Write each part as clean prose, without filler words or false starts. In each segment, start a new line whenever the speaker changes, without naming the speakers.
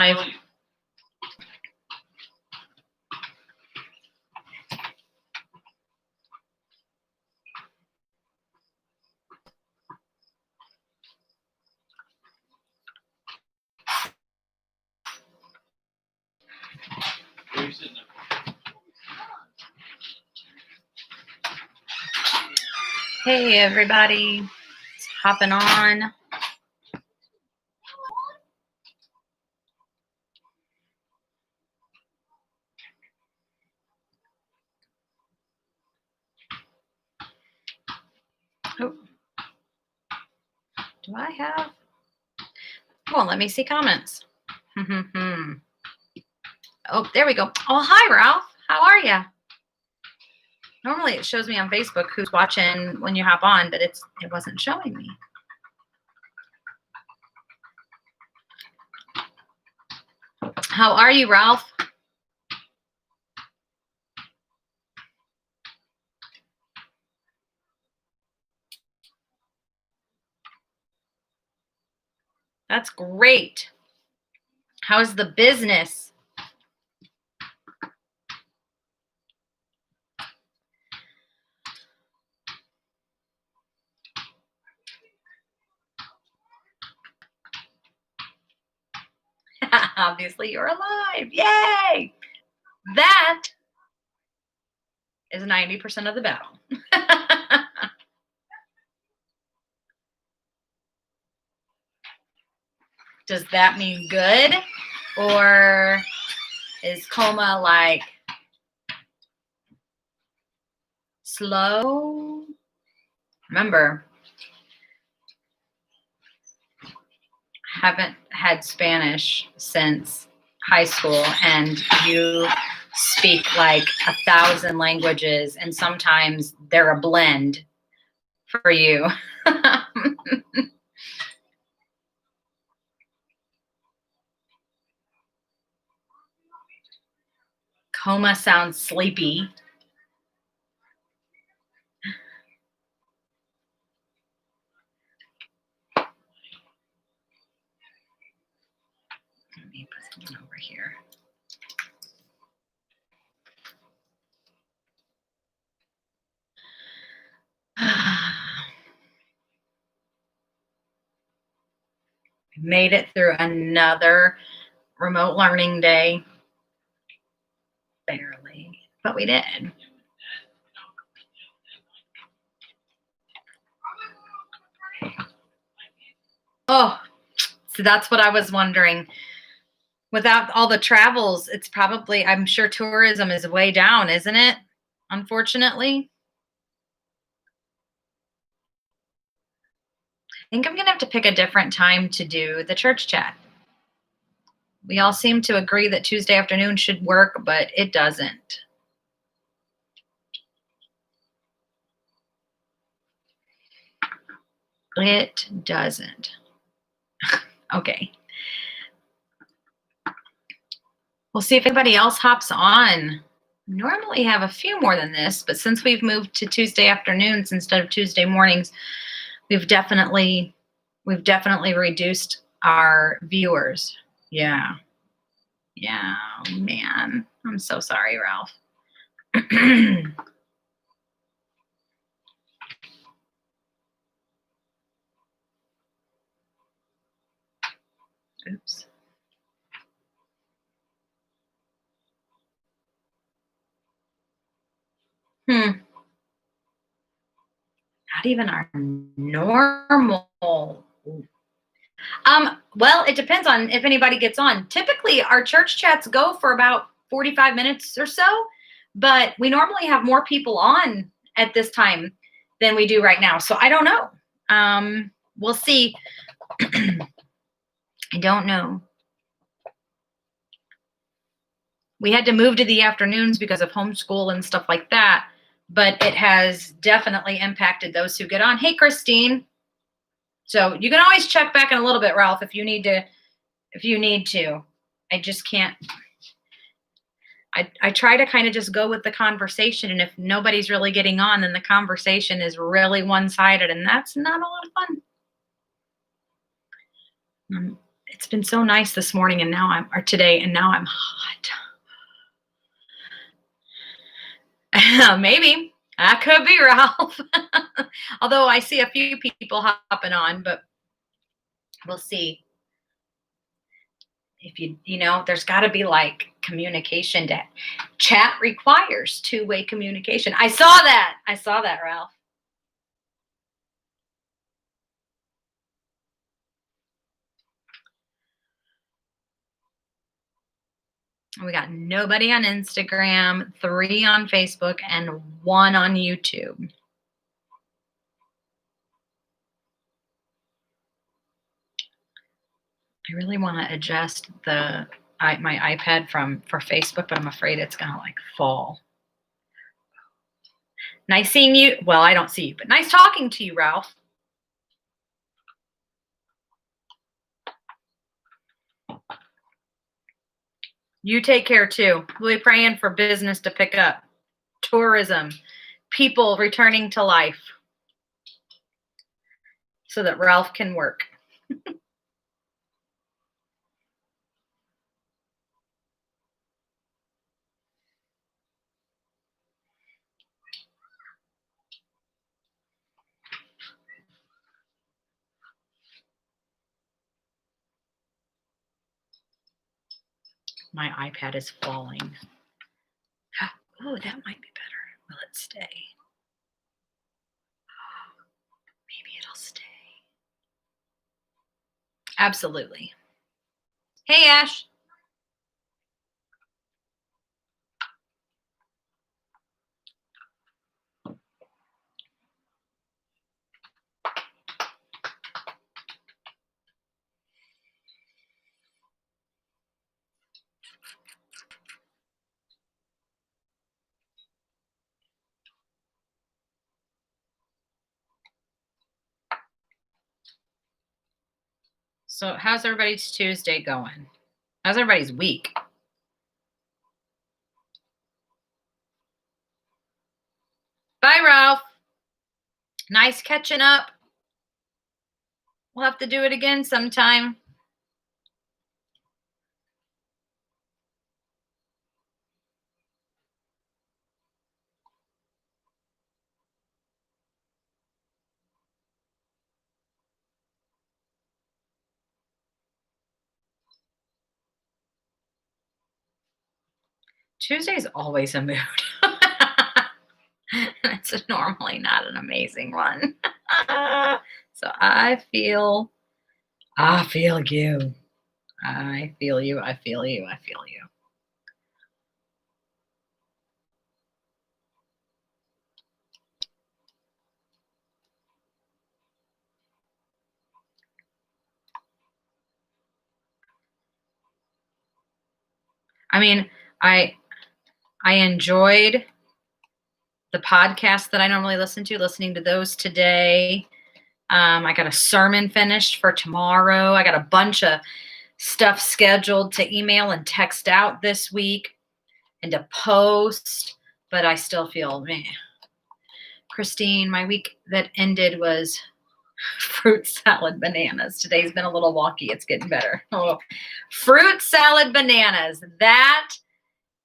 Hey, everybody. It's hopping on. Oh. Do I have? Oh, let me see comments. Oh, there we go. Oh, hi, Ralph. How are you? Normally it shows me on Facebook who's watching when you hop on, but it wasn't showing me. How are you, Ralph? That's great. How's the business? Obviously, you're alive. Yay! That is 90% of the battle. Does that mean good? Or is coma like slow? Remember, haven't had Spanish since high school, and you speak like 1,000 languages, and sometimes they're a blend for you. Coma sounds sleepy. Let me put something over here. Made it through another remote learning day. Barely, but we did. Oh, so that's what I was wondering. Without all the travels, it's probably, I'm sure tourism is way down, isn't it? Unfortunately. I think I'm going to have to pick a different time to do the church chat. We all seem to agree that Tuesday afternoon should work, but it doesn't. It doesn't. Okay. We'll see if anybody else hops on. Normally have a few more than this, but since we've moved to Tuesday afternoons instead of Tuesday mornings, we've definitely reduced our viewers. Yeah. Yeah, man. I'm so sorry, Ralph. Oops. Not even our normal. Well, it depends on if anybody gets on. Typically, our church chats go for about 45 minutes or so, but we normally have more people on at this time than we do right now. So I don't know. We'll see. I don't know. We had to move to the afternoons because of homeschool and stuff like that, but it has definitely impacted those who get on. Hey, Christine. So you can always check back in a little bit, Ralph, if you need to. I just can't. I try to kind of just go with the conversation, and if nobody's really getting on, then the conversation is really one-sided, and that's not a lot of fun. It's been so nice this morning and today, and now I'm hot. Maybe. I could be, Ralph. Although I see a few people hopping on, but we'll see. If there's got to be like communication. Chat requires two-way communication. I saw that, Ralph. We got nobody on Instagram, 3 on Facebook, and 1 on YouTube. I really want to adjust my iPad for Facebook, but I'm afraid it's gonna like fall. Nice seeing you. Well, I don't see you, but nice talking to you, Ralph. You take care too. We'll be praying for business to pick up. Tourism, people returning to life so that Ralph can work. My iPad is falling. Oh, that might be better. Will it stay? Maybe it'll stay. Absolutely. Hey, Ash. So how's everybody's Tuesday going? How's everybody's week? Bye, Ralph. Nice catching up. We'll have to do it again sometime. Tuesday's always a mood. It's normally not an amazing one. So I feel you. I feel you. I feel you. I feel you. I mean, I enjoyed the podcast that I normally listening to those today. I got a sermon finished for tomorrow. I got a bunch of stuff scheduled to email and text out this week and to post, but I still feel meh. Christine, my week that ended was fruit salad bananas. Today's been a little wonky. It's getting better. Oh, fruit salad bananas. That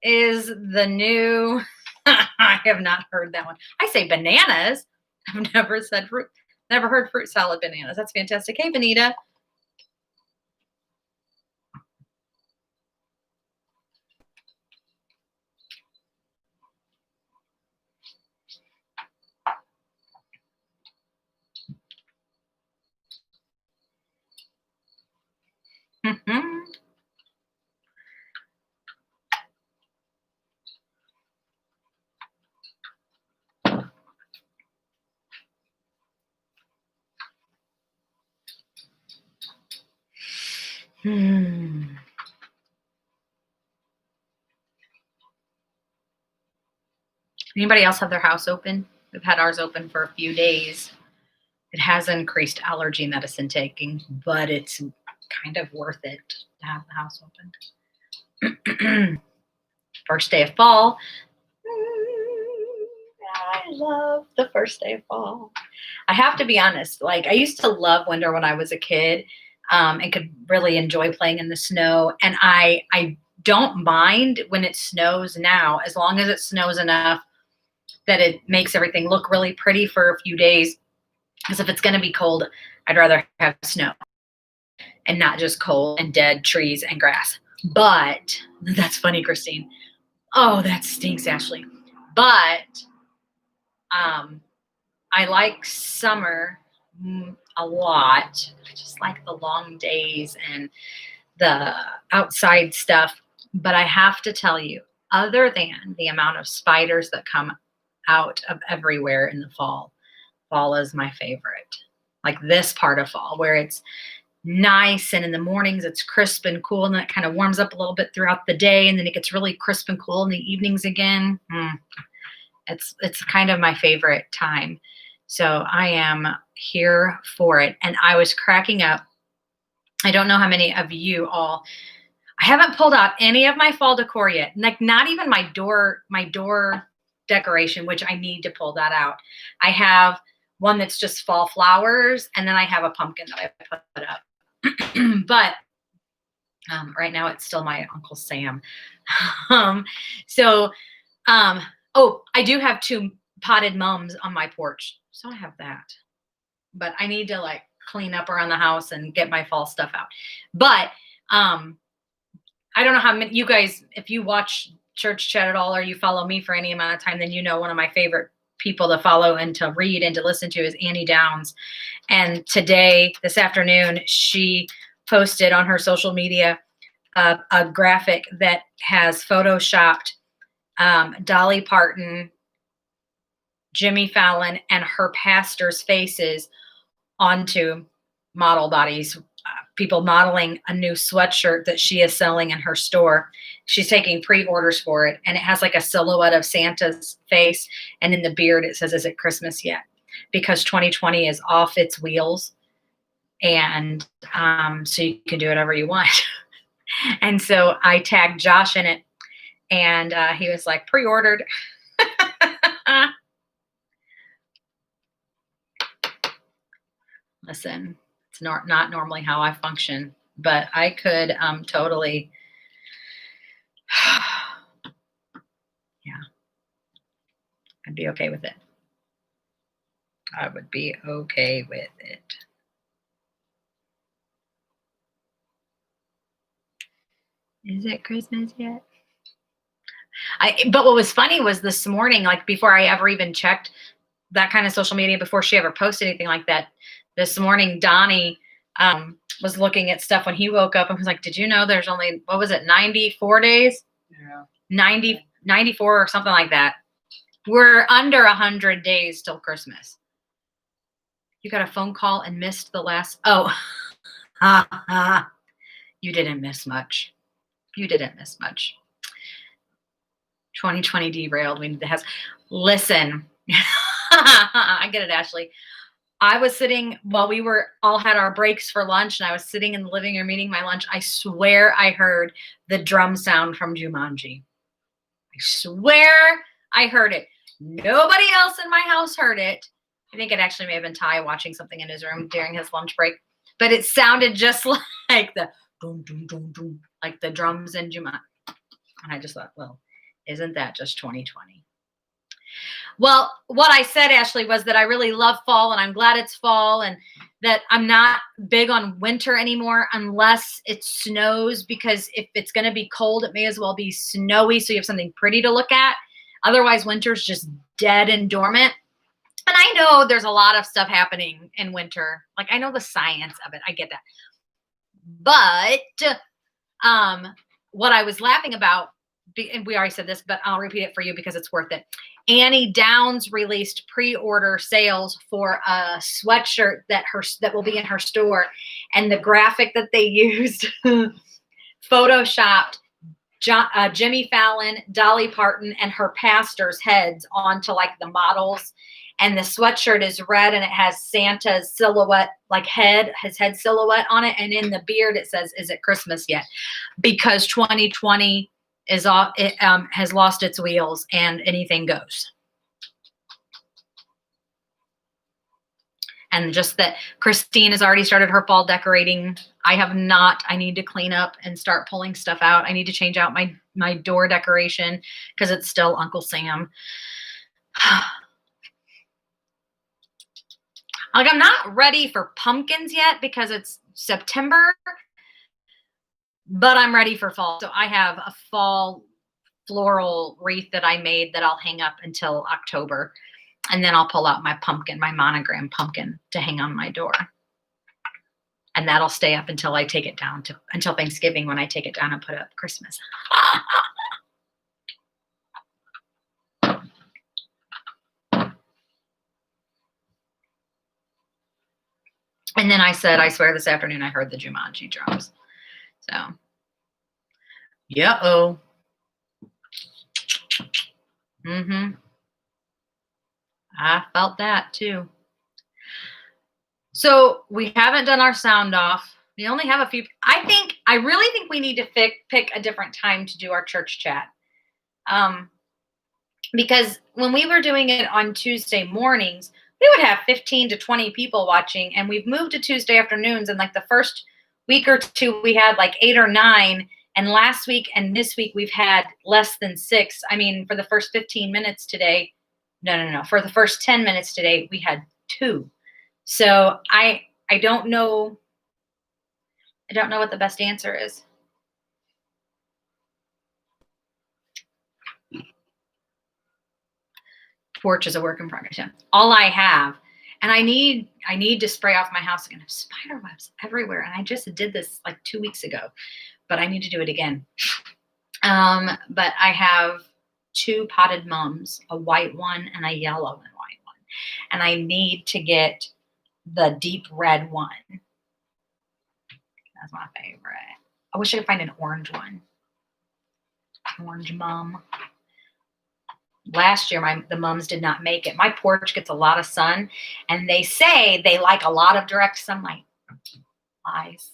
is the new. I have not heard that one. I say bananas. I've never said fruit. Never heard fruit salad bananas. That's fantastic. Hey, Benita. Anybody else have their house open? We've had ours open for a few days. It has increased allergy medicine taking, but it's kind of worth it to have the house open. First day of fall. I love the first day of fall. I have to be honest. Like, I used to love winter when I was a kid. and could really enjoy playing in the snow. And I don't mind when it snows now, as long as it snows enough that it makes everything look really pretty for a few days. Because if it's going to be cold, I'd rather have snow and not just cold and dead trees and grass. But that's funny, Christine. Oh, that stinks, Ashley. But I like summer a lot. I just like the long days and the outside stuff. But I have to tell you, other than the amount of spiders that come out of everywhere in the fall is my favorite. Like this part of fall where it's nice and in the mornings it's crisp and cool, and then it kind of warms up a little bit throughout the day, and then it gets really crisp and cool in the evenings again. It's kind of my favorite time. So I am here for it. And I was cracking up. I don't know how many of you all, I haven't pulled out any of my fall decor yet. Like not even my door decoration, which I need to pull that out. I have one that's just fall flowers, and then I have a pumpkin that I put up. But right now it's still my Uncle Sam. Oh, I do have 2 potted mums on my porch. So I have that. But I need to like clean up around the house and get my fall stuff out. But I don't know how many you guys, if you watch Church Chat at all or you follow me for any amount of time, then you know one of my favorite people to follow and to read and to listen to is Annie Downs. And this afternoon, she posted on her social media a graphic that has photoshopped Dolly Parton, Jimmy Fallon, and her pastors' faces onto model bodies, people modeling a new sweatshirt that she is selling in her store. She's taking pre-orders for it, and it has like a silhouette of Santa's face, and in the beard it says, "Is it Christmas yet?" Because 2020 is off its wheels, and so you can do whatever you want. And so I tagged Josh in it, and he was like, "Pre-ordered." Listen, it's not normally how I function, but I could totally, yeah, I'd be okay with it. I would be okay with it. Is it Christmas yet? But what was funny was this morning, like before I ever even checked that kind of social media, before she ever posted anything like that, this morning, Donnie was looking at stuff when he woke up and was like, "Did you know there's only, what was it, 94 days? Yeah. 94 or something like that. We're under 100 days till Christmas." You got a phone call and missed the last, you didn't miss much. You didn't miss much. 2020 derailed. We need to have, listen, I get it, Ashley. I was sitting while we were all had our breaks for lunch, and I was sitting in the living room eating my lunch. I swear I heard the drum sound from Jumanji. I swear I heard it. Nobody else in my house heard it. I think it actually may have been Ty watching something in his room during his lunch break, but it sounded just like the boom, boom, boom, boom, like the drums in Jumanji. And I just thought, well, isn't that just 2020? Well, what I said, Ashley, was that I really love fall, and I'm glad it's fall, and that I'm not big on winter anymore unless it snows, because if it's going to be cold, it may as well be snowy so you have something pretty to look at. Otherwise, winter's just dead and dormant. And I know there's a lot of stuff happening in winter. Like, I know the science of it. I get that. But what I was laughing about, and we already said this, but I'll repeat it for you because it's worth it. Annie Downs released pre-order sales for a sweatshirt that will be in her store, and the graphic that they used photoshopped Jimmy Fallon, Dolly Parton, and her pastors' heads onto like the models. And the sweatshirt is red, and it has Santa's silhouette, like his head silhouette on it, and in the beard it says, "Is it Christmas yet?" Because 2020 has lost its wheels, and anything goes. And just that Christine has already started her fall decorating. I have not. I need to clean up and start pulling stuff out. I need to change out my door decoration because it's still Uncle Sam. Like, I'm not ready for pumpkins yet because it's September, but I'm ready for fall. So I have a fall floral wreath that I made that I'll hang up until October. And then I'll pull out my pumpkin, my monogram pumpkin, to hang on my door. And that'll stay up until I take it down until Thanksgiving, when I take it down and put up Christmas. And then I said, I swear this afternoon I heard the Jumanji drums. So, yeah-oh. I felt that too. So we haven't done our sound off. We only have a few. I really think we need to pick a different time to do our church chat. Because when we were doing it on Tuesday mornings, we would have 15 to 20 people watching, and we've moved to Tuesday afternoons. And like the first week or two, we had like 8 or 9. And last week and this week, we've had less than 6. I mean, for the first 15 minutes today, no. For the first 10 minutes today, we had 2. So I don't know. I don't know what the best answer is. Porch is a work in progress. Yeah. All I have, and I need to spray off my house again. I have spider webs everywhere, and I just did this like 2 weeks ago, but I need to do it again. But I have 2 potted mums, a white one and a yellow and white one, and I need to get the deep red one. That's my favorite. I wish I could find an orange one. Orange mum. Last year, the mums did not make it. My porch gets a lot of sun, and they say they like a lot of direct sunlight. Lies,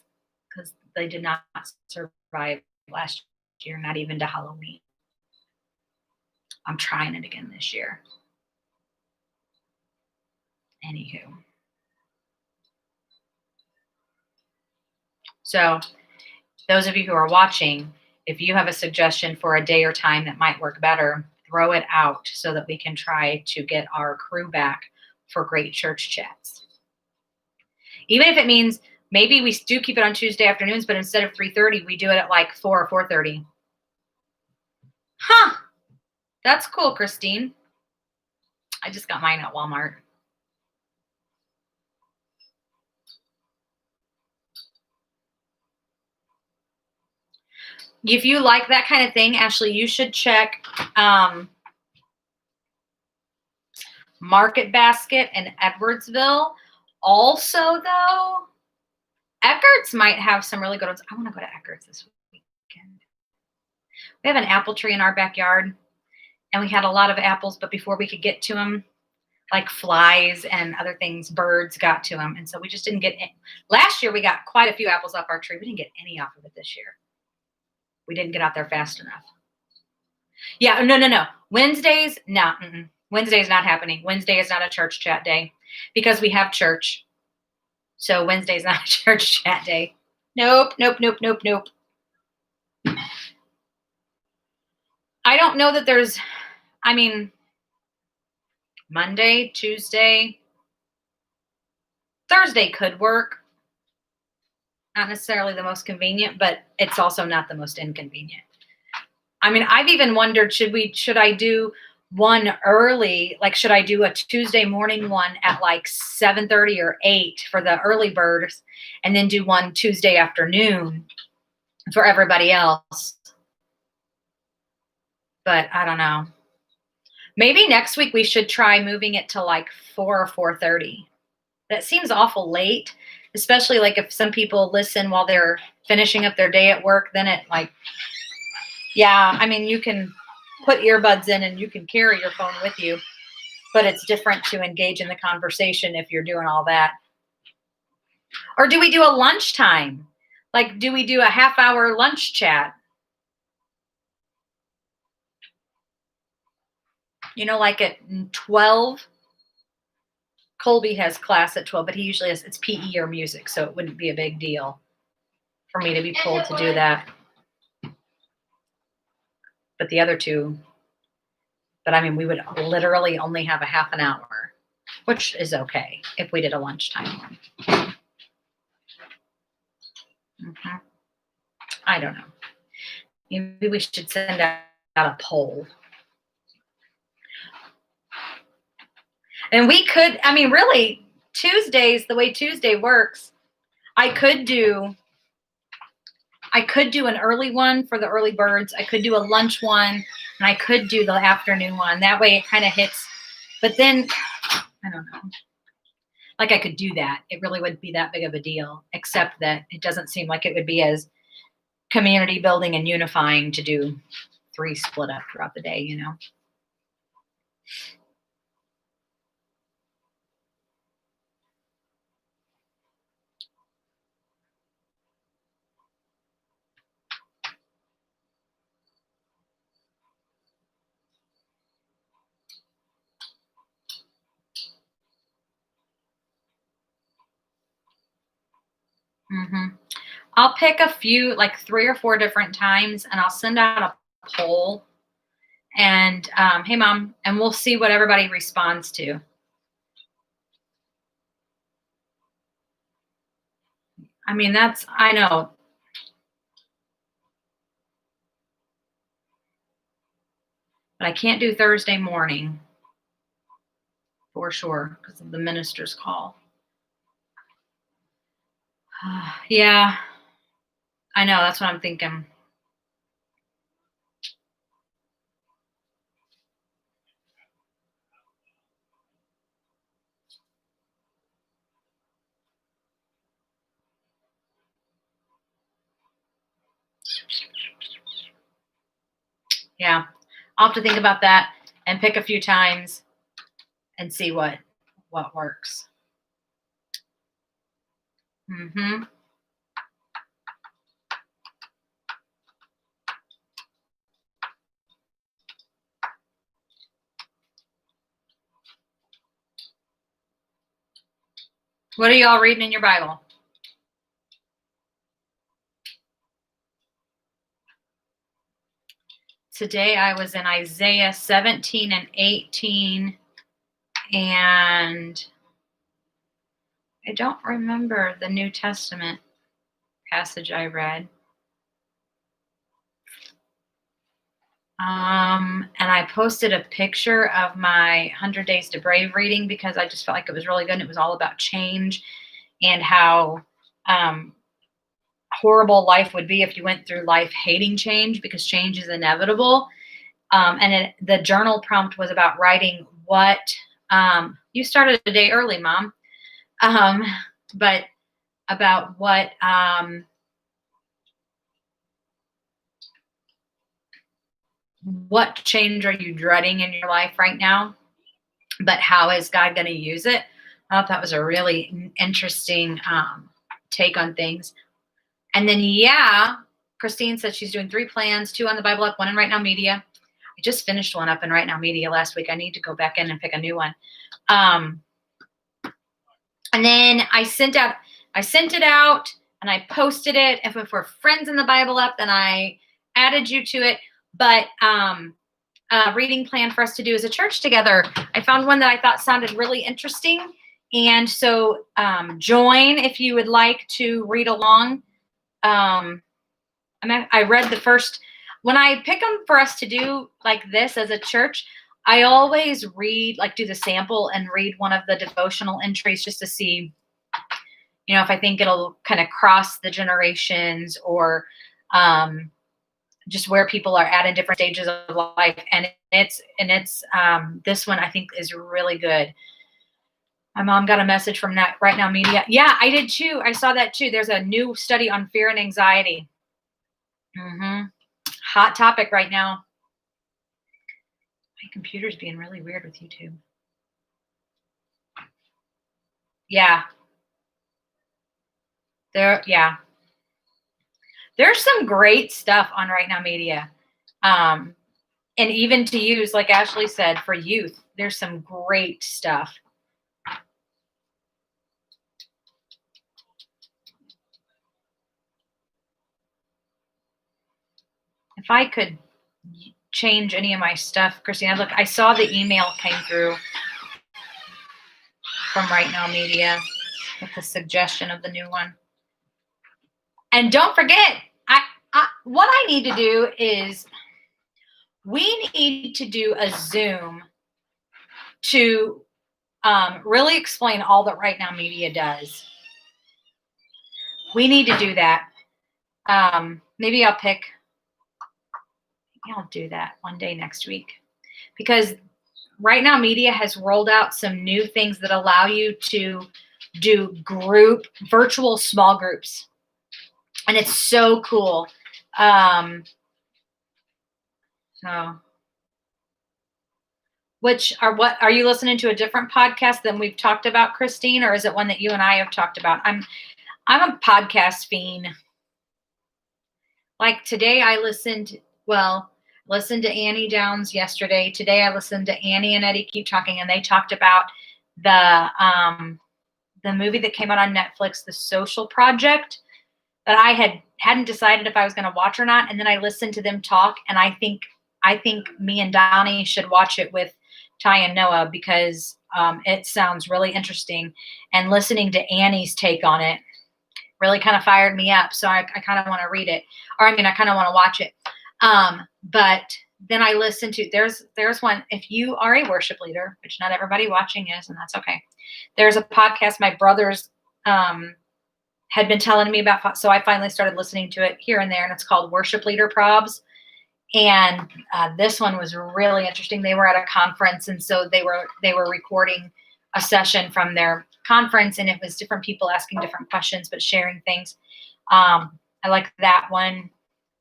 because they did not survive last year, not even to Halloween. I'm trying it again this year. Anywho. So those of you who are watching, if you have a suggestion for a day or time that might work better, throw it out so that we can try to get our crew back for great church chats. Even if it means maybe we do keep it on Tuesday afternoons, but instead of 3:30, we do it at like 4 or 4:30. Huh. That's cool, Christine. I just got mine at Walmart. If you like that kind of thing, Ashley, you should check Market Basket in Edwardsville. Also, though, Eckert's might have some really good ones. I want to go to Eckert's this weekend. We have an apple tree in our backyard, and we had a lot of apples, but before we could get to them, like flies and other things, birds got to them, and so we just didn't get any. Last year, we got quite a few apples off our tree. We didn't get any off of it this year. We didn't get out there fast enough. Yeah, no. Wednesdays, no. Wednesday's not happening. Wednesday is not a church chat day because we have church. So Wednesday's not a church chat day. Nope. I don't know that there's, Monday, Tuesday, Thursday could work. Not necessarily the most convenient, but it's also not the most inconvenient. I've even wondered, should I do one early? Like, should I do a Tuesday morning one at like 7:30 or 8 for the early birds, and then do one Tuesday afternoon for everybody else? But I don't know. Maybe next week we should try moving it to like 4 or 4:30. That seems awful late, especially like if some people listen while they're finishing up their day at work, then it like, yeah, you can put earbuds in and you can carry your phone with you, but it's different to engage in the conversation if you're doing all that. Or do we do a lunchtime? Like, do we do a half-hour lunch chat? Like at 12? Colby has class at 12, but he usually has, it's PE or music, so it wouldn't be a big deal for me to be pulled to do that. But the other two, but I mean, we would literally only have a half an hour, which is okay if we did a lunchtime one. I don't know. Maybe we should send out a poll. And we could, I mean, really, Tuesdays, the way Tuesday works, I could do an early one for the early birds. I could do a lunch one, and I could do the afternoon one. That way it kind of hits. But then, I don't know. Like I could do that. It really wouldn't be that big of a deal, except that it doesn't seem like it would be as community building and unifying to do 3 split up throughout the day, you know? I'll pick a few, like 3 or 4 different times, and I'll send out a poll. And hey, Mom, and we'll see what everybody responds to. I mean, I know. But I can't do Thursday morning for sure because of the minister's call. Yeah, I know. That's what I'm thinking. Yeah, I'll have to think about that and pick a few times and see what works. What are y'all reading in your Bible? Today I was in Isaiah 17 and 18, and I don't remember the New Testament passage I read. And I posted a picture of my 100 Days to Brave reading because I just felt like it was really good. And it was all about change and how horrible life would be if you went through life hating change, because change is inevitable. And the journal prompt was about writing what you started a day early, Mom, but about what change are you dreading in your life right now, but how is God going to use it? I thought that was a really interesting take on things. And then, yeah, Christine said she's doing 3 plans, 2 on the Bible Up, 1 in Right Now Media. I just finished one up in Right Now Media last week. I need to go back in and pick a new one. And then I sent it out and I posted it. If we're friends in the Bible Up, then I added you to it. But reading plan for us to do as a church together. I found one that I thought sounded really interesting. And so join if you would like to read along. I read the first, when I pick them for us to do like this as a church, I always read, like do the sample and read one of the devotional entries just to see, you know, if I think it'll kind of cross the generations or just where people are at in different stages of life. And it's this one I think is really good. My mom got a message from Right Now Media. Yeah, I did too. I saw that too. There's a new study on fear and anxiety. Hot topic right now. My computer's being really weird with YouTube. Yeah. Yeah. There's some great stuff on Right Now Media. And even to use, like Ashley said, for youth, there's some great stuff. if I could change any of my stuff, Christina, look, I saw the email came through from Right Now Media with the suggestion of the new one. And don't forget, what I need to do is we need to do a Zoom to really explain all that Right Now Media does. We need to do that. Maybe I'll do that one day next week, because Right Now Media has rolled out some new things that allow you to do virtual small groups. And it's so cool. What are you listening to a different podcast than we've talked about, Christine, or is it one that you and I have talked about? I'm a podcast fiend. Like today I listened to Annie Downs yesterday. Today I listened to Annie and Eddie Keep Talking, and they talked about the movie that came out on Netflix, The Social Project, that I hadn't decided if I was going to watch or not. And then I listened to them talk, and I think me and Donnie should watch it with Ty and Noah, because it sounds really interesting. And listening to Annie's take on it really kind of fired me up. So I kind of want to read it, I kind of want to watch it. But then I listened to, there's one, if you are a worship leader, which not everybody watching is, and that's okay. There's a podcast my brothers had been telling me about, so I finally started listening to it here and there, and it's called Worship Leader Probs. And this one was really interesting. They were at a conference, and so they were recording a session from their conference, and it was different people asking different questions but sharing things. I like that one.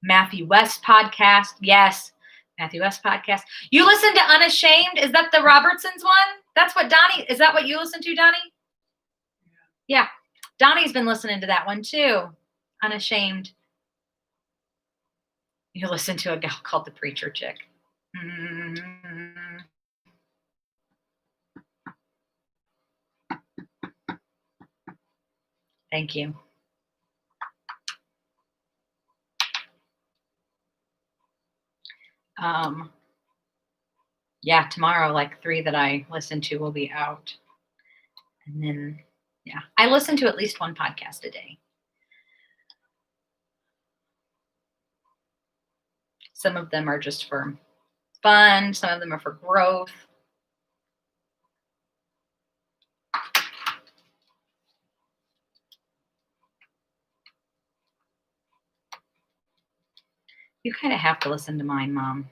Matthew West podcast. Yes, Matthew West podcast. You listen to Unashamed? Is that the Robertsons one? That's what Donnie, is that what you listen to, Donnie? Yeah. Donnie's been listening to that one too. Unashamed. You listen to a gal called The Preacher Chick. Thank you. Yeah, tomorrow, like 3 that I listen to will be out. And then, yeah, I listen to at least one podcast a day. Some of them are just for fun. Some of them are for growth. You kind of have to listen to mine, Mom.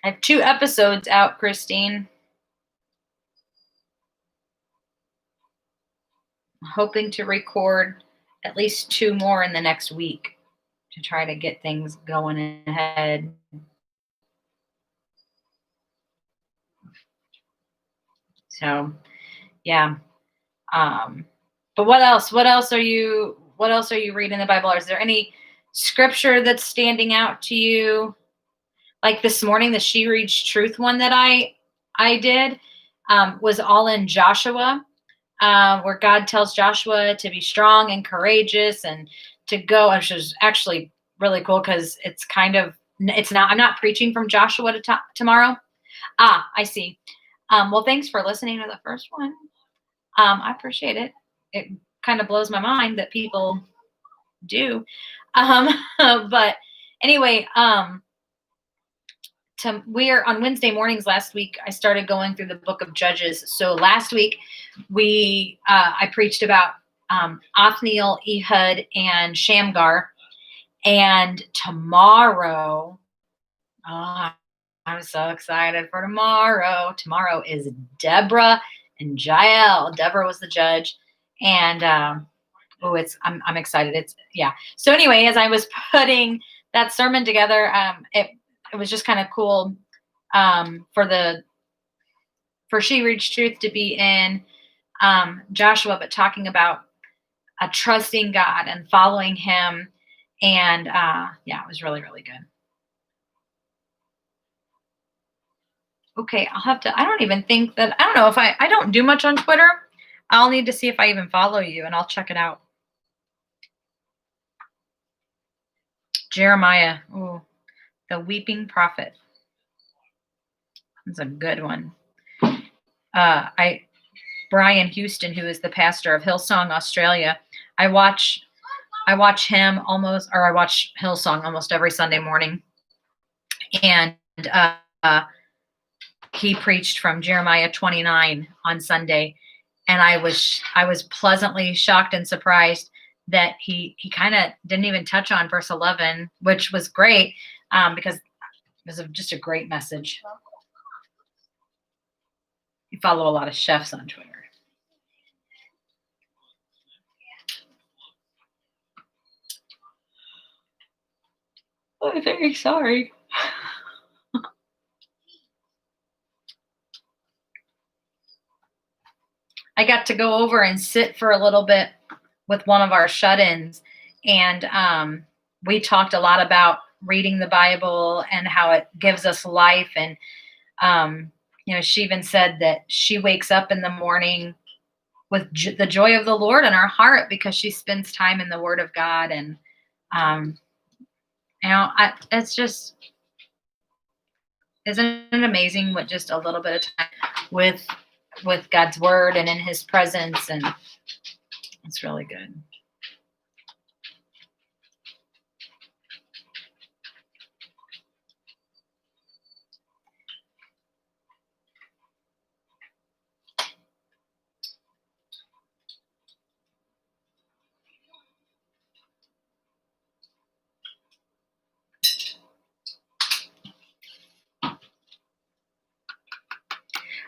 I have 2 episodes out, Christine. I'm hoping to record at least 2 more in the next week to try to get things going ahead. So, yeah. But what else? What else are you reading in the Bible? Is there any scripture that's standing out to you? Like this morning, the She Reads Truth one that I did was all in Joshua, where God tells Joshua to be strong and courageous and to go, which is actually really cool because I'm not preaching from Joshua tomorrow. I see. Well, thanks for listening to the first one. I appreciate it. It kind of blows my mind that people do. But anyway, we're on Wednesday mornings. Last week, I started going through the book of Judges. So last week, I preached about Othniel, Ehud, and Shamgar. And tomorrow, I'm so excited for tomorrow. Tomorrow is Deborah and Jael. Deborah was the judge, and I'm excited. So anyway, as I was putting that sermon together, it was just kind of cool for She Reads Truth to be in Joshua, but talking about trusting God and following Him, and it was really, really good. Okay, I don't know if I don't do much on Twitter. I'll need to see if I even follow you, and I'll check it out. Jeremiah. Oh, the weeping prophet. That's a good one. Brian Houston, who is the pastor of Hillsong Australia, I watch him almost, or I watch Hillsong almost every Sunday morning, and he preached from Jeremiah 29 on Sunday, and I was pleasantly shocked and surprised that he kind of didn't even touch on verse 11, which was great, because it was just a great message. You follow a lot of chefs on Twitter. I'm very sorry. I got to go over and sit for a little bit with one of our shut-ins, and we talked a lot about reading the Bible and how it gives us life. And she even said that she wakes up in the morning with the joy of the Lord in her heart because she spends time in the Word of God. And it's just, isn't it amazing what just a little bit of time with God's Word and in His presence, and it's really good.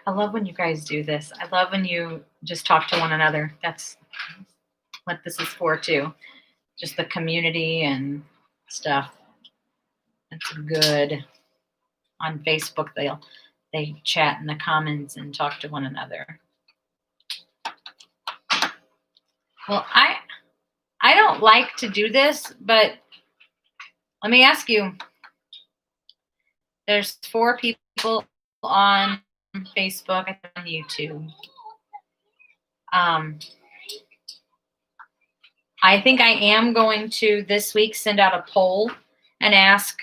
I love when you guys do this. I love when you just talk to one another. That's what this is for too. Just the community and stuff. It's good. On Facebook, they chat in the comments and talk to one another. Well, I don't like to do this, but let me ask you. There's 4 people on Facebook and on YouTube. I think I am going to this week send out a poll and ask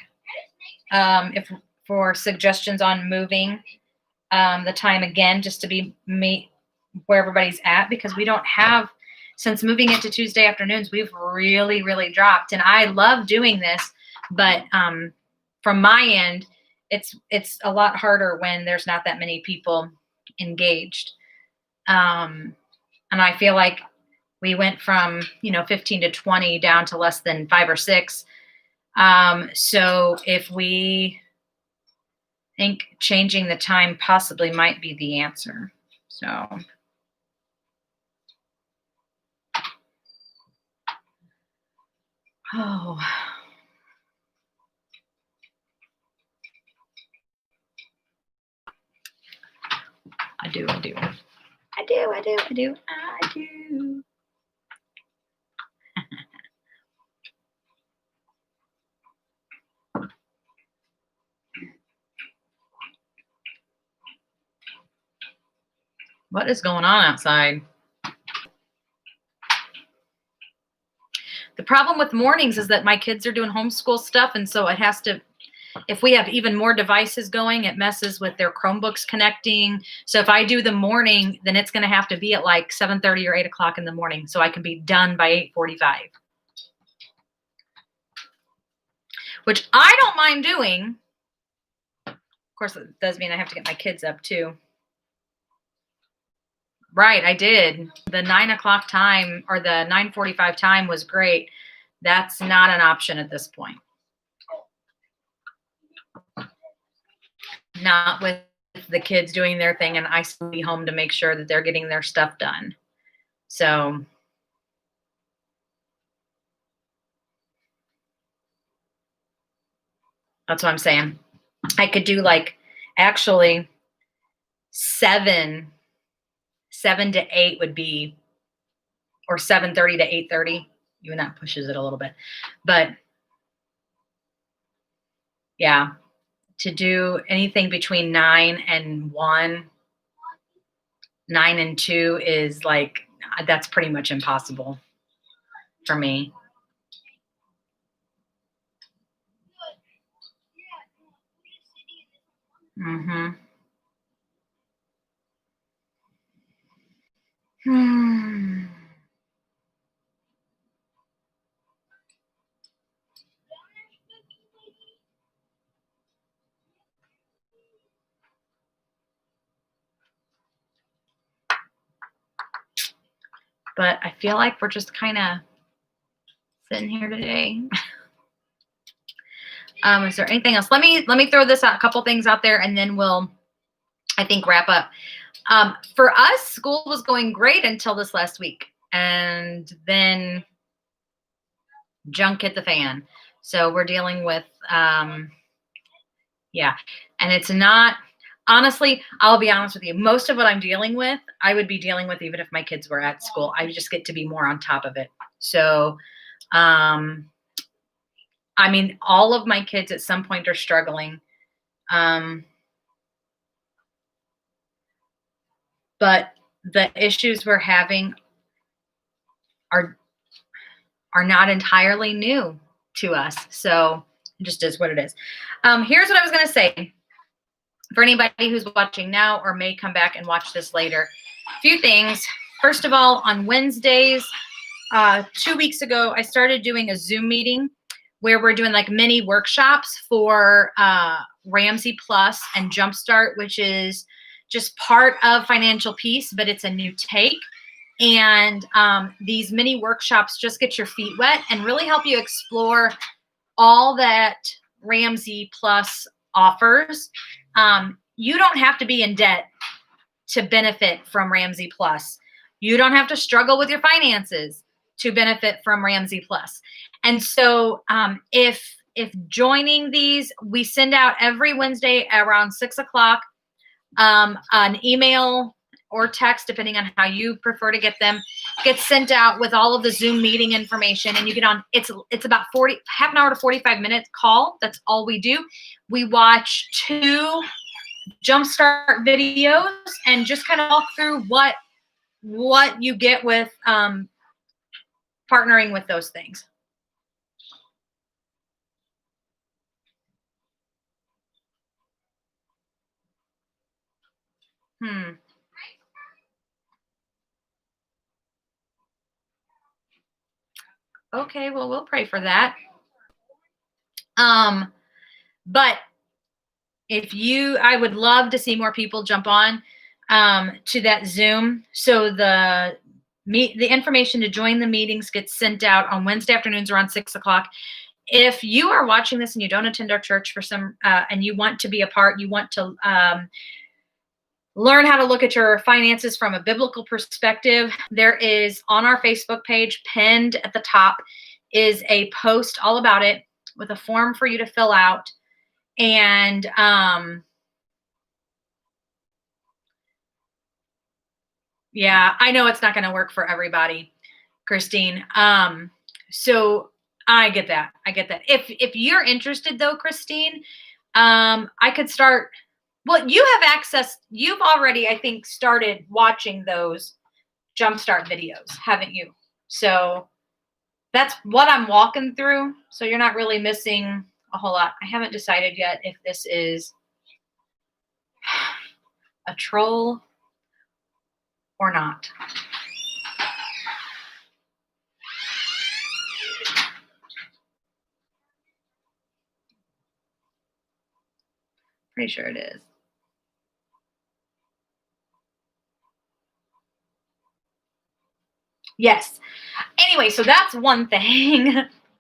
for suggestions on moving the time again, just to be where everybody's at, because we don't have, since moving it to Tuesday afternoons, we've really, really dropped. And I love doing this, but from my end, it's a lot harder when there's not that many people engaged. And I feel like we went from 15 to 20 down to less than 5 or 6. So if we think changing the time possibly might be the answer. So I do. What is going on outside? The problem with mornings is that my kids are doing homeschool stuff, and so it has to, if we have even more devices going, it messes with their Chromebooks connecting. So if I do the morning, then it's going to have to be at like 7:30 or 8 o'clock in the morning so I can be done by 8:45. Which I don't mind doing. Of course, it does mean I have to get my kids up too. Right, I did. The 9 o'clock time or the 9:45 time was great. That's not an option at this point. Not with the kids doing their thing and I still be home to make sure that they're getting their stuff done. So that's what I'm saying. I could do like actually 7 to 8 would be, or 7:30 to 8:30. Even that pushes it a little bit. But yeah, to do anything between 9 and 1, 9 and 2 is like, that's pretty much impossible for me. Mm-hmm. Hmm. But I feel like we're just kind of sitting here today. Is there anything else? Let me throw this out, a couple things out there, and then we'll, I think, wrap up. For us, school was going great until this last week, and then junk hit the fan. So we're dealing with, yeah, and it's not. Honestly, I'll be honest with you. Most of what I'm dealing with, I would be dealing with even if my kids were at school. I just get to be more on top of it. So, I mean, all of my kids at some point are struggling. But the issues we're having are not entirely new to us. So it just is what it is. Here's what I was going to say for anybody who's watching now or may come back and watch this later. A few things. First of all, on Wednesdays, 2 weeks ago, I started doing a Zoom meeting where we're doing like mini workshops for Ramsey Plus and Jumpstart, which is just part of Financial Peace, but it's a new take. And these mini workshops just get your feet wet and really help you explore all that Ramsey Plus offers. You don't have to be in debt to benefit from Ramsey Plus. You don't have to struggle with your finances to benefit from Ramsey Plus. And so if joining these, we send out every Wednesday around 6 o'clock an email or text, depending on how you prefer to get them, gets sent out with all of the Zoom meeting information. And you get on, it's about half an hour to 45 minutes call. That's all we do. We watch 2 Jumpstart videos and just kind of walk through what you get with partnering with those things. Okay, well, we'll pray for that. But I would love to see more people jump on to that Zoom. So the information to join the meetings gets sent out on Wednesday afternoons around 6 o'clock. If you are watching this and you don't attend our church for some, and you want to be a part, you want to learn how to look at your finances from a biblical perspective, there is on our Facebook page, pinned at the top, is a post all about it with a form for you to fill out. And yeah, I know it's not going to work for everybody, Christine. So I get that. If you're interested though, Christine, I could start. Well, you have access. You've already, I think, started watching those Jumpstart videos, haven't you? So that's what I'm walking through. So you're not really missing a whole lot. I haven't decided yet if this is a troll or not. Pretty sure it is. Yes. Anyway, so that's one thing.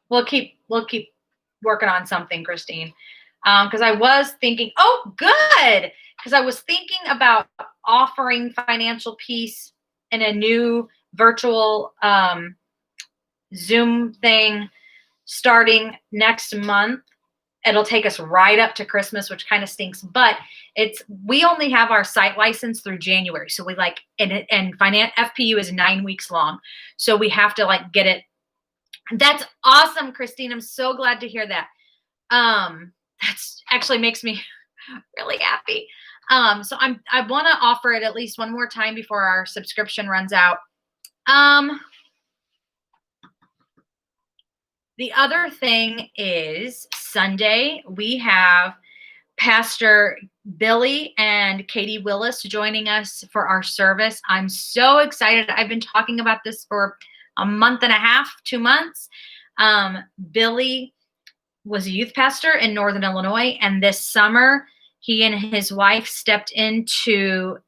We'll keep working on something, Christine. Because I was thinking, oh, good. Because I was thinking about offering Financial Peace in a new virtual Zoom thing starting next month. It'll take us right up to Christmas, which kind of stinks, but we only have our site license through January. So we and FPU is 9 weeks long. So we have to get it. That's awesome, Christine. I'm so glad to hear that. That's actually makes me really happy. So I want to offer it at least one more time before our subscription runs out. The other thing is Sunday, we have Pastor Billy and Katie Willis joining us for our service. I'm so excited. I've been talking about this for a month and a half, 2 months. Billy was a youth pastor in Northern Illinois, and this summer he and his wife stepped into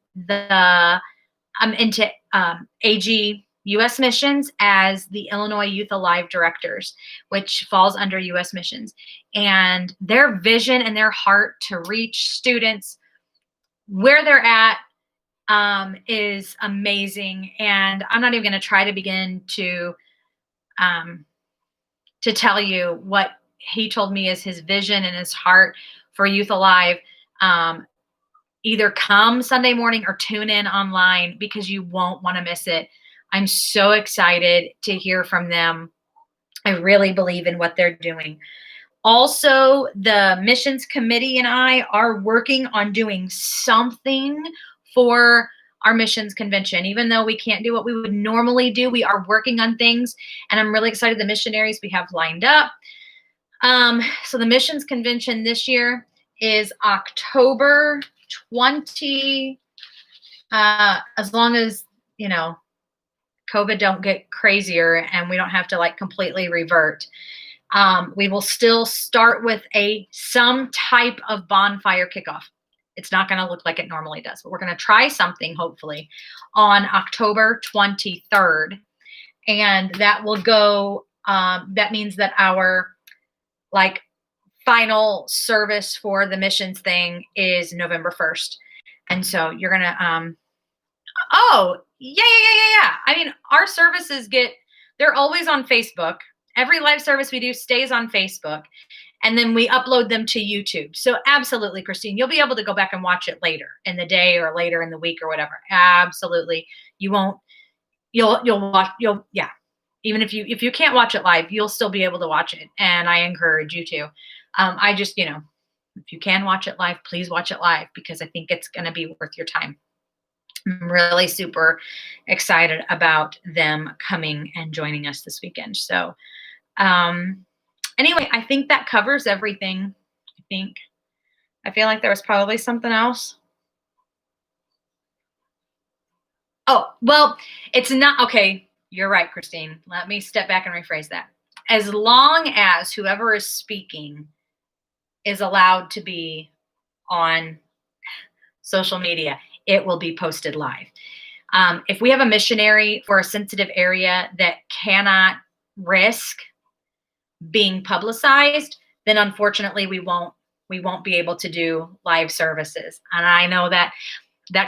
AG U.S. Missions as the Illinois Youth Alive directors, which falls under U.S. Missions. And their vision and their heart to reach students where they're at is amazing. And I'm not even going to try to begin to tell you what he told me is his vision and his heart for Youth Alive. Either come Sunday morning or tune in online because you won't want to miss it. I'm so excited to hear from them. I really believe in what they're doing. Also, the missions committee and I are working on doing something for our missions convention. Even though we can't do what we would normally do, we are working on things, and I'm really excited the missionaries we have lined up. So the missions convention this year is October 20, as long as, COVID don't get crazier and we don't have to completely revert. We will still start with some type of bonfire kickoff. It's not going to look like it normally does, but we're going to try something hopefully on October 23rd. And that will go, that means that our final service for the missions thing is November 1st. And so you're going to, oh, yeah. I mean, our services they're always on Facebook. Every live service we do stays on Facebook, and then we upload them to YouTube. So absolutely, Christine, you'll be able to go back and watch it later in the day or later in the week or whatever. Absolutely. You'll watch, yeah. Even if you can't watch it live, you'll still be able to watch it. And I encourage you to. I just, if you can watch it live, please watch it live because I think it's going to be worth your time. I'm really super excited about them coming and joining us this weekend. So anyway, I think that covers everything. I feel like there was probably something else. Oh, well, it's not, okay. You're right, Christine. Let me step back and rephrase that. As long as whoever is speaking is allowed to be on social media, it will be posted live. If we have a missionary for a sensitive area that cannot risk being publicized, then unfortunately we won't be able to do live services. And I know that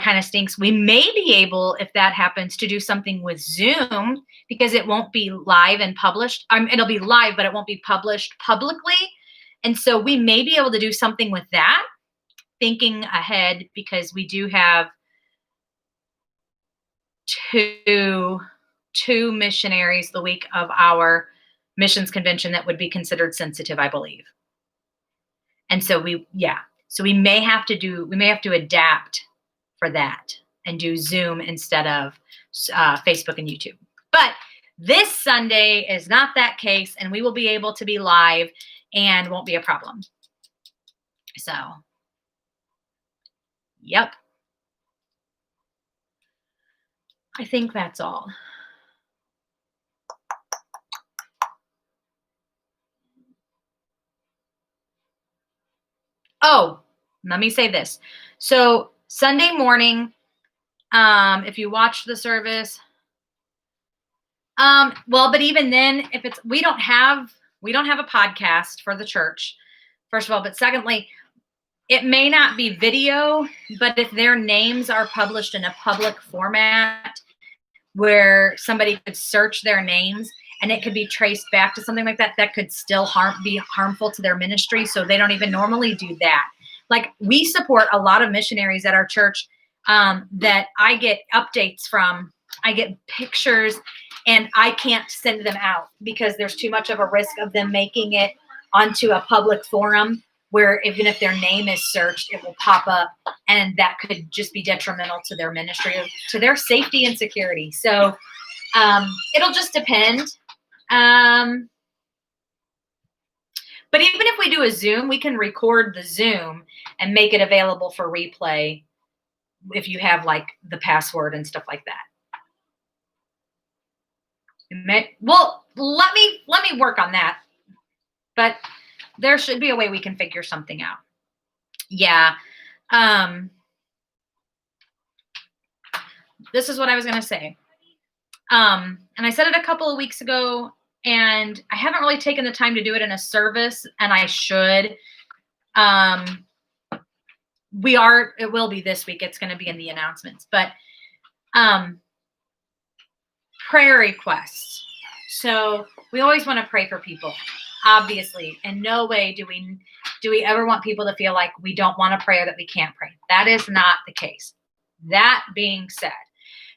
kind of stinks. We may be able, if that happens, to do something with Zoom because it won't be live and published. It'll be live, but it won't be published publicly. And so we may be able to do something with that, thinking ahead, because we do have two missionaries the week of our missions convention that would be considered sensitive, I believe. And so we may have to adapt for that and do Zoom instead of Facebook and YouTube. But this Sunday is not that case, and we will be able to be live and won't be a problem. So, yep. I think that's all. Oh, let me say this. So Sunday morning, if you watch the service, but even then, we don't have a podcast for the church, first of all, but secondly, it may not be video, but if their names are published in a public format where somebody could search their names and it could be traced back to something like that, that could still be harmful to their ministry. So they don't even normally do that. We support a lot of missionaries at our church that I get updates from. I get pictures and I can't send them out because there's too much of a risk of them making it onto a public forum where even if their name is searched, it will pop up, and that could just be detrimental to their ministry, to their safety and security. So it'll just depend. But even if we we do a Zoom, we can record the Zoom and make it available for replay if you have like the password and stuff like that. Well, let me work on that. But there should be a way we can figure something out. Yeah. This is what I was going to say. And I said it a couple of weeks ago, and I haven't really taken the time to do it in a service, and I should. It will be this week. It's going to be in the announcements, but prayer requests. So we always want to pray for people, obviously. In no way do we ever want people to feel like we don't want to pray or that we can't pray. That is not the case. That being said,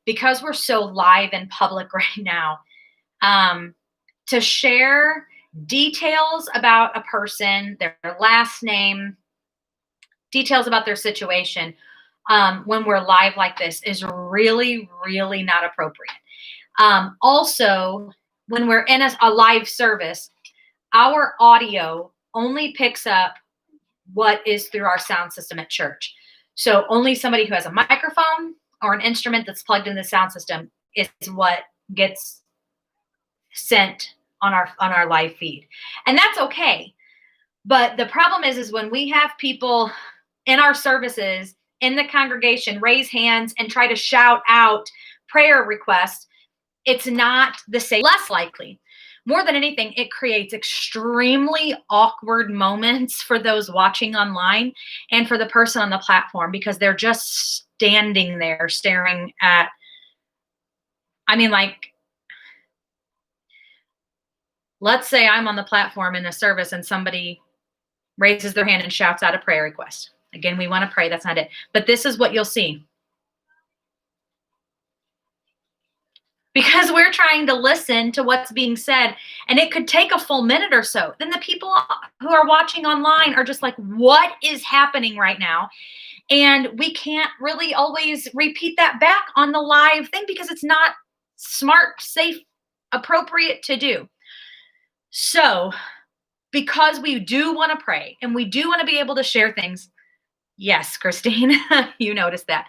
because we're so live in public right now, to share details about a person, their last name, details about their situation, when we're live like this is really, really not appropriate. Also, when we're in a live service, our audio only picks up what is through our sound system at church. So only somebody who has a microphone or an instrument that's plugged in the sound system is what gets sent on our live feed. And that's okay. But the problem is when we have people in our services in the congregation raise hands and try to shout out prayer requests, it's not the same. Less likely. More than anything, it creates extremely awkward moments for those watching online and for the person on the platform, because they're just standing there staring at, let's say I'm on the platform in a service and somebody raises their hand and shouts out a prayer request. Again, we want to pray. That's not it. But this is what you'll see. Because we're trying to listen to what's being said, and it could take a full minute or so. Then the people who are watching online are just like, what is happening right now? And we can't really always repeat that back on the live thing because it's not smart, safe, appropriate to do. So because we do want to pray and we do want to be able to share things. Yes, Christine, you noticed that.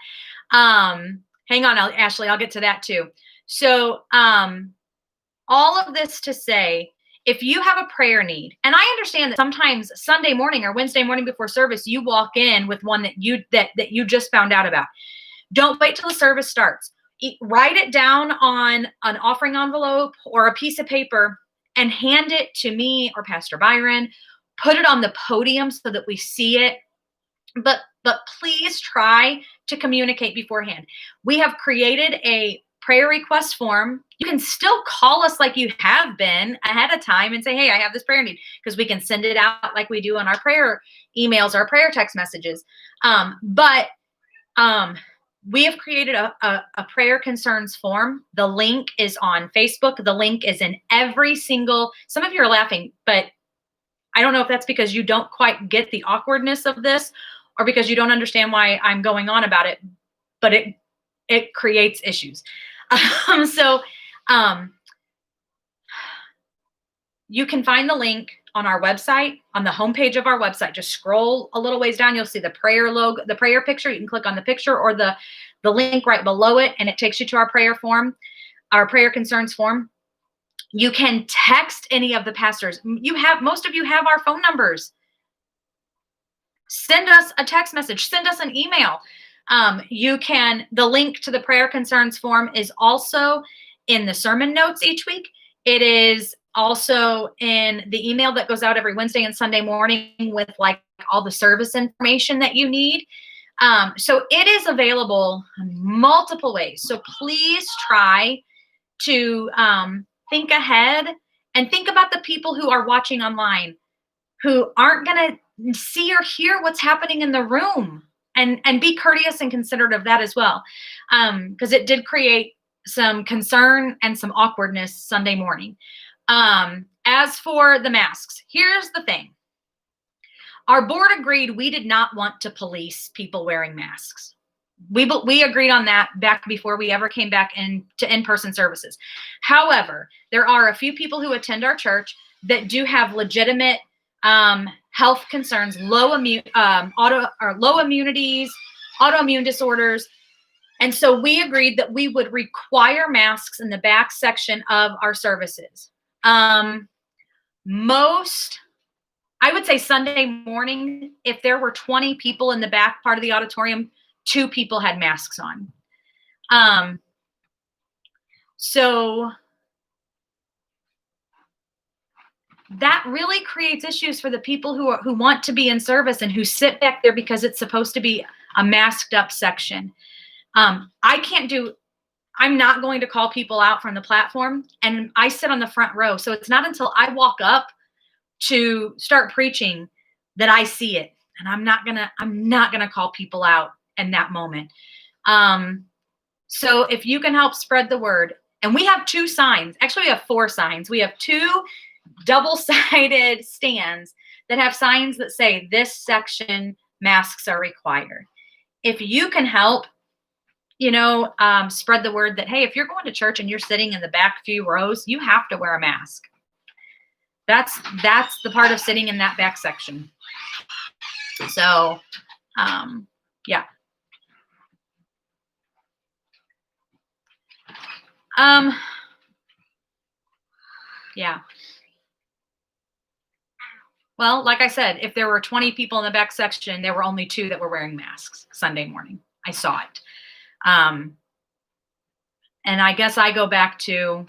Hang on, Ashley, I'll get to that too. So all of this to say, if you have a prayer need, and I understand that sometimes Sunday morning or Wednesday morning before service, you walk in with one that you just found out about. Don't wait till the service starts. Write it down on an offering envelope or a piece of paper and hand it to me or Pastor Byron. Put it on the podium so that we see it. But please try to communicate beforehand. We have created a prayer request form. You can still call us like you have been ahead of time and say, hey, I have this prayer need, because we can send it out like we do on our prayer emails, our prayer text messages. But we have created a prayer concerns form. The link is on Facebook. The link is in every single, some of you are laughing, but I don't know if that's because you don't quite get the awkwardness of this or because you don't understand why I'm going on about it, but it creates issues. You can find the link on our website, on the homepage of our website. Just scroll a little ways down. You'll see the prayer logo, the prayer picture. You can click on the picture or the link right below it, and it takes you to our prayer form, our prayer concerns form. You can text any of the pastors. Most of you have our phone numbers. Send us a text message. Send us an email. The link to the prayer concerns form is also in the sermon notes each week. It is also in the email that goes out every Wednesday and Sunday morning with like all the service information that you need. So it is available in multiple ways. So please try to think ahead and think about the people who are watching online who aren't going to see or hear what's happening in the room. And be courteous and considerate of that as well. Because it did create some concern and some awkwardness Sunday morning. As for the masks, here's the thing. Our board agreed we did not want to police people wearing masks. We agreed on that back before we ever came back to in-person services. However, there are a few people who attend our church that do have legitimate health concerns, low immunities, autoimmune disorders. And so we agreed that we would require masks in the back section of our services. Most, I would say Sunday morning, if there were 20 people in the back part of the auditorium, 2 people had masks on. So that really creates issues for the people who want to be in service and who sit back there because it's supposed to be a masked up section. I'm not going to call people out from the platform, and I sit on the front row. So it's not until I walk up to start preaching that I see it. And I'm not gonna call people out in that moment. So if you can help spread the word, and we have 2 signs, actually we have 4 signs. We have 2 double-sided stands that have signs that say this section masks are required. If you can help, spread the word that, hey, if you're going to church and you're sitting in the back few rows, you have to wear a mask. That's the part of sitting in that back section. So, yeah. Yeah. Well, like I said, if there were 20 people in the back section, there were only 2 that were wearing masks Sunday morning. I saw it. And I guess I go back to,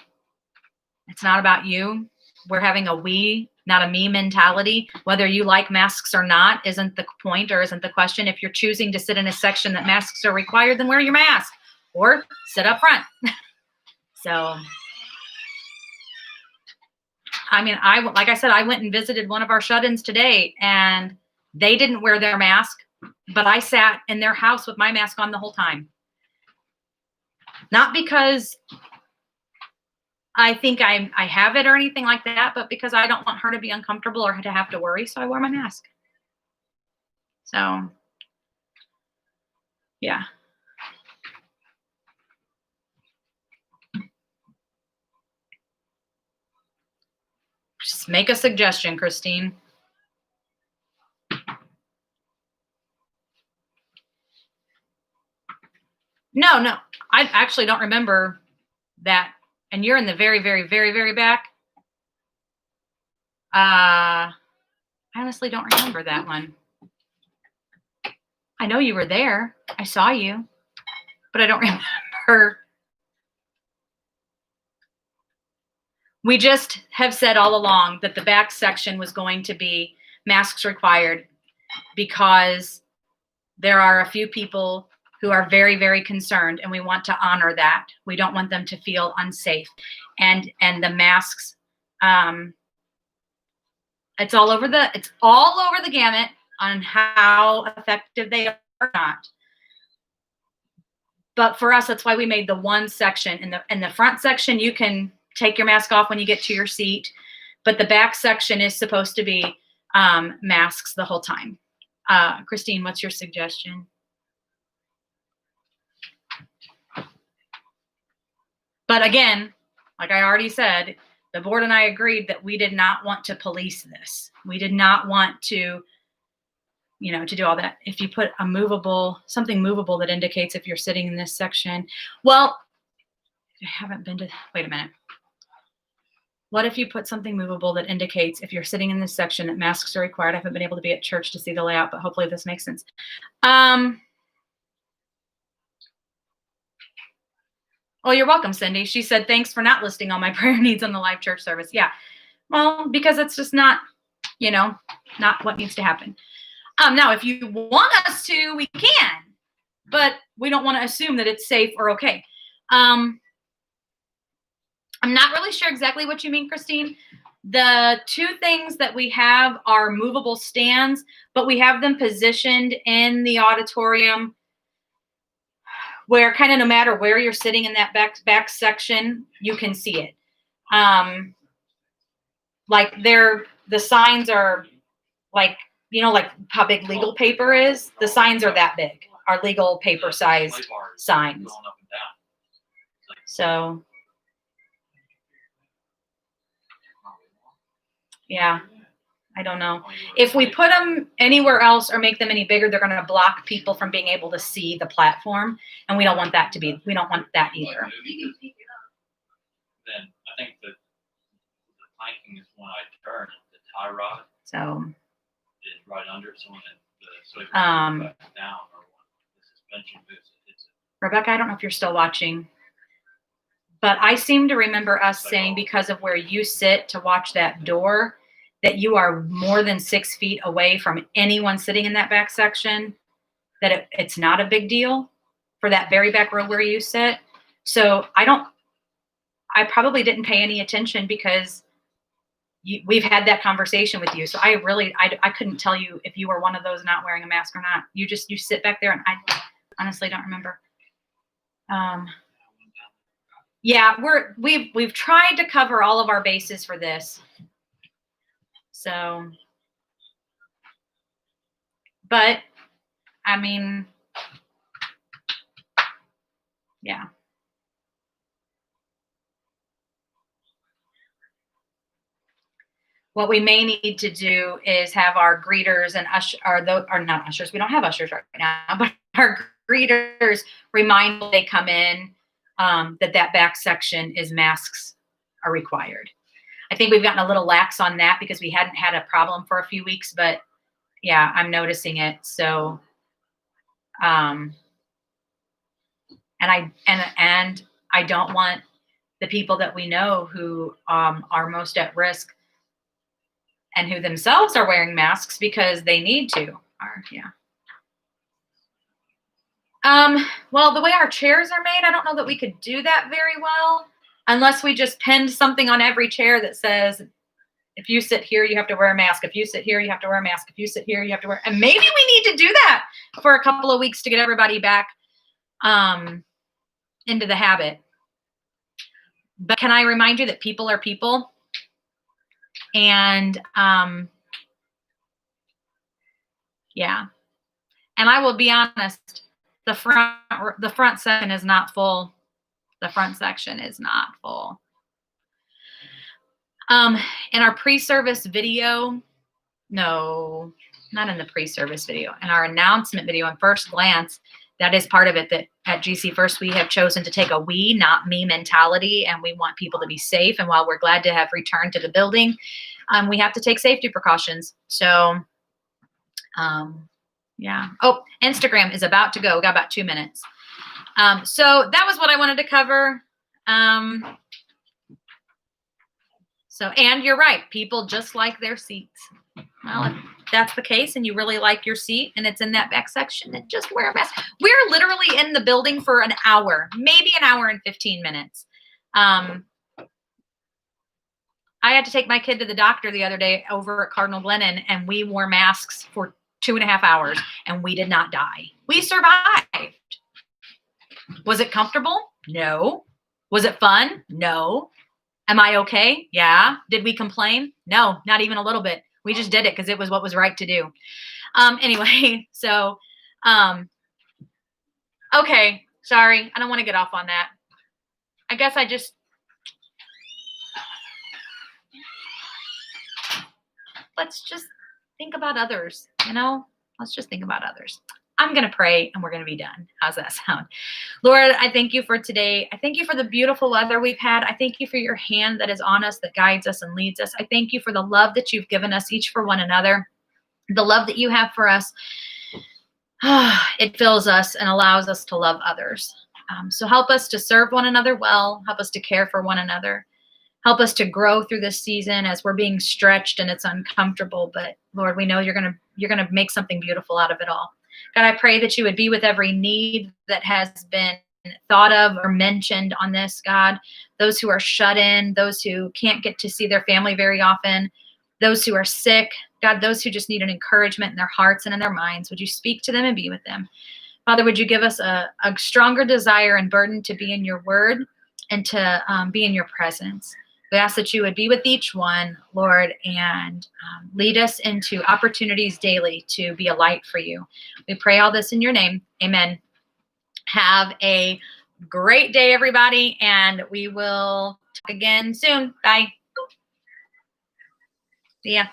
it's not about you. We're having a we, not a me mentality. Whether you like masks or not isn't the point, or isn't the question. If you're choosing to sit in a section that masks are required, then wear your mask or sit up front. So, I mean, like I said, I went and visited one of our shut-ins today, and they didn't wear their mask, but I sat in their house with my mask on the whole time. Not because I think I have it or anything like that, but because I don't want her to be uncomfortable or to have to worry, so I wear my mask. So, yeah. Just make a suggestion, Christine. No. I actually don't remember that. And you're in the very, very, very, very back. I honestly don't remember that one. I know you were there. I saw you, but I don't remember. We just have said all along that the back section was going to be masks required because there are a few people who are very, very concerned, and we want to honor that. We don't want them to feel unsafe. And the masks, it's all over the gamut on how effective they are or not. But for us, that's why we made the one section. In the front section, you can take your mask off when you get to your seat, but the back section is supposed to be masks the whole time. Christine, what's your suggestion? But again, like I already said, the board and I agreed that we did not want to police this. We did not want to, to do all that. If you put something movable that indicates if you're sitting in this section, well, I haven't been to, wait a minute. What if you put something movable that indicates if you're sitting in this section that masks are required? I haven't been able to be at church to see the layout, but hopefully this makes sense. Oh, you're welcome, Cindy. She said, thanks for not listing all my prayer needs on the live church service. Yeah. Well, because it's just not, not what needs to happen. Now, if you want us to, we can, but we don't want to assume that it's safe or okay. I'm not really sure exactly what you mean, Christine. The 2 things that we have are movable stands, but we have them positioned in the auditorium where kind of no matter where you're sitting in that back section, you can see it. Like the signs are like, like how big legal paper is. The signs are that big, our legal paper sized signs. So, yeah. I don't know. If we put them anywhere else or make them any bigger, they're going to block people from being able to see the platform, and we don't want that either.
Then I think the planking is when I turn the tie rod.
So
is right under so when it down or when the suspension moves, it's
Rebecca, I don't know if you're still watching, but I seem to remember us saying because of where you sit to watch that door, that you are more than 6 feet away from anyone sitting in that back section, that it's not a big deal for that very back row where you sit. So I probably didn't pay any attention because we've had that conversation with you. So I couldn't tell you if you were one of those not wearing a mask or not. You sit back there, and I honestly don't remember. Yeah, we've tried to cover all of our bases for this. So, but I mean, yeah. What we may need to do is have our greeters and not ushers. We don't have ushers right now, but our greeters remind when they come in that back section is masks are required. I think we've gotten a little lax on that because we hadn't had a problem for a few weeks, but yeah, I'm noticing it. So, and I don't want the people that we know who are most at risk and who themselves are wearing masks because they need to. Well, the way our chairs are made, I don't know that we could do that very well unless we just pinned something on every chair that says, if you sit here, you have to wear a mask. If you sit here, you have to wear a mask. If you sit here, you have to wear, and maybe we need to do that for a couple of weeks to get everybody back into the habit. But can I remind you that people are people? And yeah. And I will be honest, the front section is not full. The front section is not full. In our pre-service video, no, not in the pre-service video, in our announcement video on First Glance, that is part of it, that at GC First we have chosen to take a we, not me mentality, and we want people to be safe. And while we're glad to have returned to the building, we have to take safety precautions. So, yeah. Oh, Instagram is about to go. We got about 2 minutes. So that was what I wanted to cover. And you're right. People just like their seats. Well, if that's the case and you really like your seat and it's in that back section, then just wear a mask. We're literally in the building for an hour, maybe an hour and 15 minutes. I had to take my kid to the doctor the other day over at Cardinal Glennon, and we wore masks for 2.5 hours, and we did not die. We survived. Was it comfortable? No. Was it fun? No. Am I okay? Yeah. Did we complain? No, not even a little bit. We just did it because it was what was right to do. Anyway, so, okay. Sorry. I don't want to get off on that. I guess let's just think about others, let's just think about others. I'm going to pray and we're going to be done. How's that sound? Lord, I thank you for today. I thank you for the beautiful weather we've had. I thank you for your hand that is on us, that guides us and leads us. I thank you for the love that you've given us each for one another, the love that you have for us. It fills us and allows us to love others. So help us to serve one another well. Help us to care for one another. Help us to grow through this season as we're being stretched and it's uncomfortable. But Lord, we know you're going to make something beautiful out of it all. God, I pray that you would be with every need that has been thought of or mentioned on this, God. Those who are shut in, those who can't get to see their family very often, those who are sick, God, those who just need an encouragement in their hearts and in their minds. Would you speak to them and be with them? Father, would you give us a stronger desire and burden to be in your word and to be in your presence? We ask that you would be with each one, Lord, and lead us into opportunities daily to be a light for you. We pray all this in your name. Amen. Have a great day, everybody, and we will talk again soon. Bye. See ya.